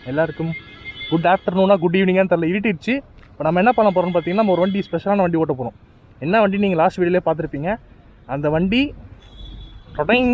எல்லாருக்கும் good ஆஃப்டர்நூனா good ஈவினிங்கான்னு தெரியல, இருட்டிடுச்சு. இப்போ நம்ம என்ன பண்ண போகிறோம்னு பார்த்தீங்கன்னா, நம்ம ஒரு வண்டி ஸ்பெஷலான வண்டி ஓட்ட போகிறோம். என்ன வண்டி நீங்கள் லாஸ்ட் வீடியோலேயே பார்த்துருப்பீங்க. அந்த வண்டி டொடைங்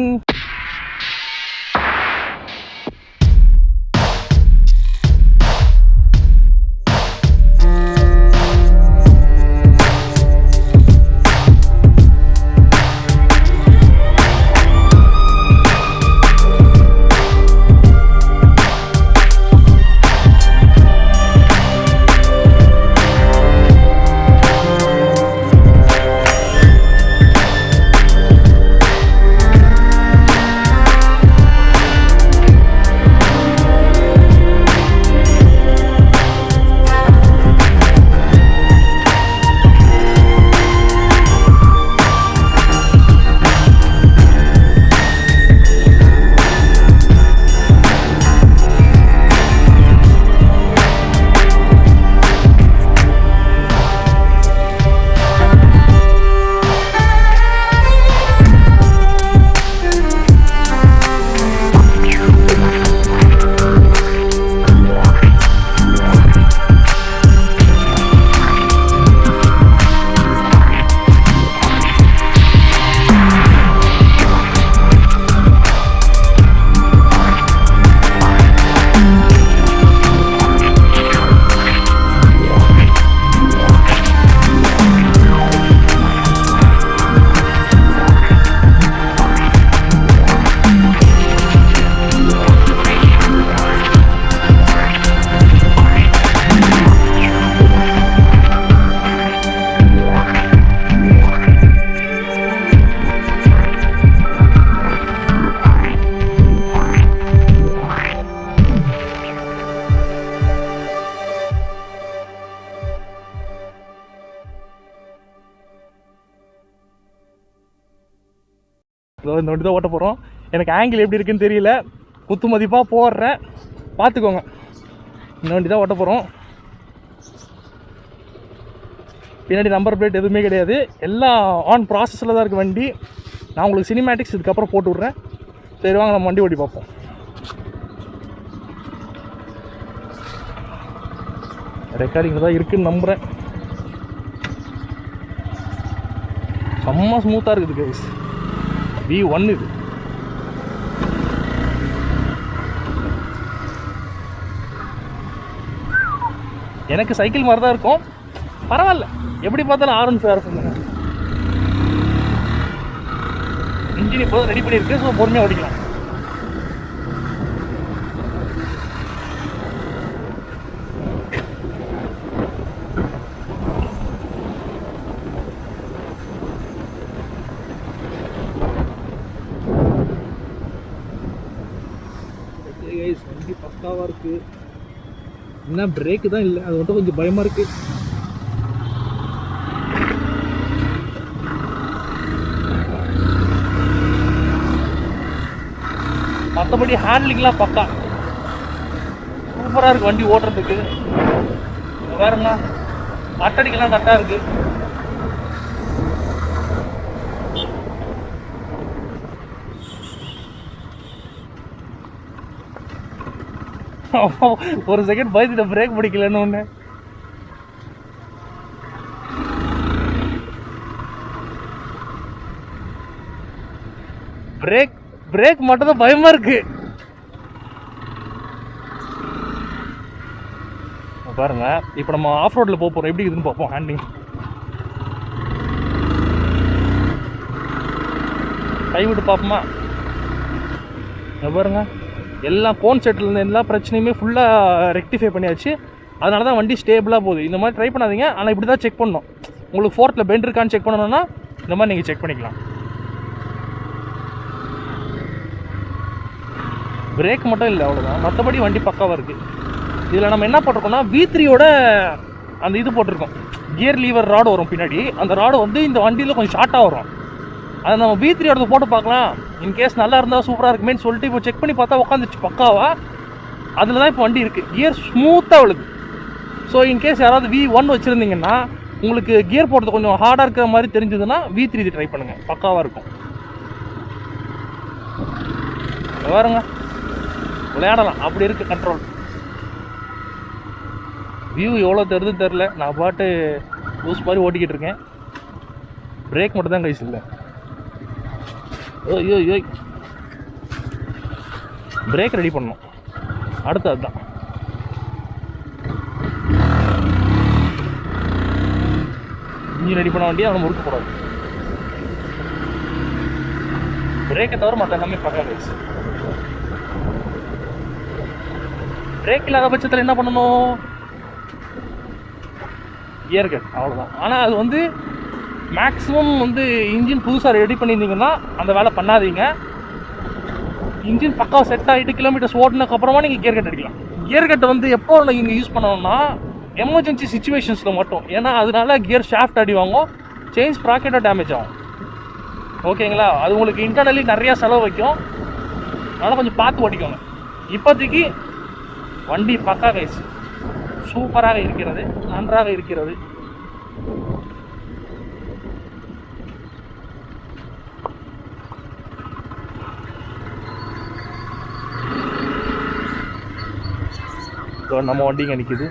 இந்த வண்டி தான் ஓட்ட போகிறோம். எனக்கு ஆங்கிள் எப்படி இருக்குன்னு தெரியல, குத்து மதிப்பாக போடுறேன், பார்த்துக்கோங்க. இந்த வண்டி தான் ஓட்ட போகிறோம். பின்னாடி நம்பர் பிளேட் எதுவுமே கிடையாது, எல்லாம் ஆன் ப்ராசஸில் தான் இருக்குது வண்டி. நான் உங்களுக்கு சினிமேட்டிக்ஸ் இதுக்கப்புறம் போட்டு விட்றேன். சரி வாங்க நம்ம வண்டி ஓட்டி பார்ப்போம். ரெக்கார்டிங் தான் இருக்குதுன்னு நம்புகிறேன். செம்ம ஸ்மூத்தாக இருக்குது கைஸ். V1 இது. எனக்கு சைக்கிள் மாதிரி தான் இருக்கும், பரவாயில்ல. எப்படி பார்த்தாலும் R15 இன்ஜின் இப்போ ரெடி பண்ணியிருக்கு. ஸோ பொறுமையாக ஓடிக்கலாம். வண்டி பக்காவாக இருக்குது. என்ன பிரேக்கு தான் இல்லை, அது மட்டும் கொஞ்சம் பயமாக இருக்குது. மற்றபடி ஹேண்ட்லிங்லாம் பக்கா சூப்பராக இருக்குது வண்டி ஓட்டுறதுக்கு. வேறுங்க அட்டடிக்கெல்லாம் கரெக்டாக இருக்குது. ஒரு செகண்ட் பயந்துட்ட பிரேக் பிடிக்கலன்னு ஒன்று. பிரேக் மட்டும் தான் பயமா இருக்கு. பாருங்க, இப்போ நம்ம ஆஃப் ரோட்ல போறோம், எப்படி இருக்குன்னு பார்ப்போம். ஹேண்டிங் கை விட்டு பார்ப்போமா? பாருங்க, எல்லா கோன் செட்டில் எல்லா பிரச்சனையுமே ஃபுல்லாக ரெக்டிஃபை பண்ணியாச்சு. அதனால தான் வண்டி ஸ்டேபிளாக போகுது. இந்த மாதிரி ட்ரை பண்ணாதீங்க, ஆனால் இப்படி தான் செக் பண்ணணும். உங்களுக்கு ஃபோர்த்தில் பெண்ட் இருக்கான்னு செக் பண்ணணும்னா இந்த மாதிரி நீங்கள் செக் பண்ணிக்கலாம். பிரேக் மட்டும் இல்லை, அவ்வளோதான். மற்றபடி வண்டி பக்காவாக இருக்குது. இதில் நம்ம என்ன போட்டிருக்கோம்னா V3யோட அந்த இது போட்டிருக்கோம். கியர் லீவர் ராடு வரும் பின்னாடி. அந்த ராடு வந்து இந்த வண்டியில் கொஞ்சம் ஷார்ட்டாக வரும். அதை நம்ம V3யோட போட்டு பார்க்கலாம். இன்கேஸ் நல்லா இருந்தால் சூப்பராக இருக்குமேன்னு சொல்லிட்டு இப்போ செக் பண்ணி பார்த்தா உட்காந்துச்சு பக்காவா. அதில் தான் இப்போ வண்டி இருக்குது. கியர் ஸ்மூத்தாக விழுது. ஸோ இன்கேஸ் யாராவது V1 வச்சுருந்தீங்கன்னா உங்களுக்கு கியர் போடுறது கொஞ்சம் ஹார்டாக இருக்கிற மாதிரி தெரிஞ்சதுன்னா V3 இது ட்ரை பண்ணுங்கள், பக்காவாக இருக்கும். பாருங்க, விளையாடலாம், அப்படி இருக்குது கண்ட்ரோல். வியூ எவ்வளோ தெரியுதுன்னு தெரில. நான் பாட்டு லூஸ் மாதிரி ஓட்டிக்கிட்டு இருக்கேன். பிரேக் மட்டும் தான் கைஸ் இல்லை. ஐயோ ஐயோ, பிரேக் ரெடி பண்ணணும். அடுத்து அதுதான். இன்ஜின் ரெடி பண்ண வண்டியை அவனை முறுக்கக்கூடாது. பிரேக்கை தவிர மற்ற எல்லாமே பக்கா கைஸ். பிரேக் இல்லாத பட்சத்தில் என்ன பண்ணணும்? கியர் கட், அவ்வளோதான். ஆனால் அது வந்து மேக்ஸிமம் வந்து இன்ஜின் புதுசாக ரெடி பண்ணியிருந்தீங்கன்னா அந்த வேலை பண்ணாதீங்க. இன்ஜின் பக்கா செட் ஆகிட்டு கிலோமீட்டர்ஸ் ஓடினதுக்கப்புறமா நீங்கள் கியர் கட் அடிக்கலாம். கியர் கட்டை வந்து எப்போ நீங்கள் யூஸ் பண்ணணும்னா எமர்ஜென்சி சுச்சுவேஷன்ஸில் மட்டும். ஏன்னா அதனால கியர் ஷாஃப்ட் அடி வாங்கும், செயின் ஸ்ப்ராக்கெட்டாக டேமேஜ் ஆகும். ஓகேங்களா? அது உங்களுக்கு இன்டர்னலி நிறையா செலவு வைக்கும். அதனால் கொஞ்சம் பார்த்து ஓட்டிக்கோங்க. இப்போதைக்கு வண்டி பக்கா கைஸ், சூப்பராக இருக்கிறது, நன்றாக இருக்கிறது. நம்ம வண்டிங்க நிற்குது.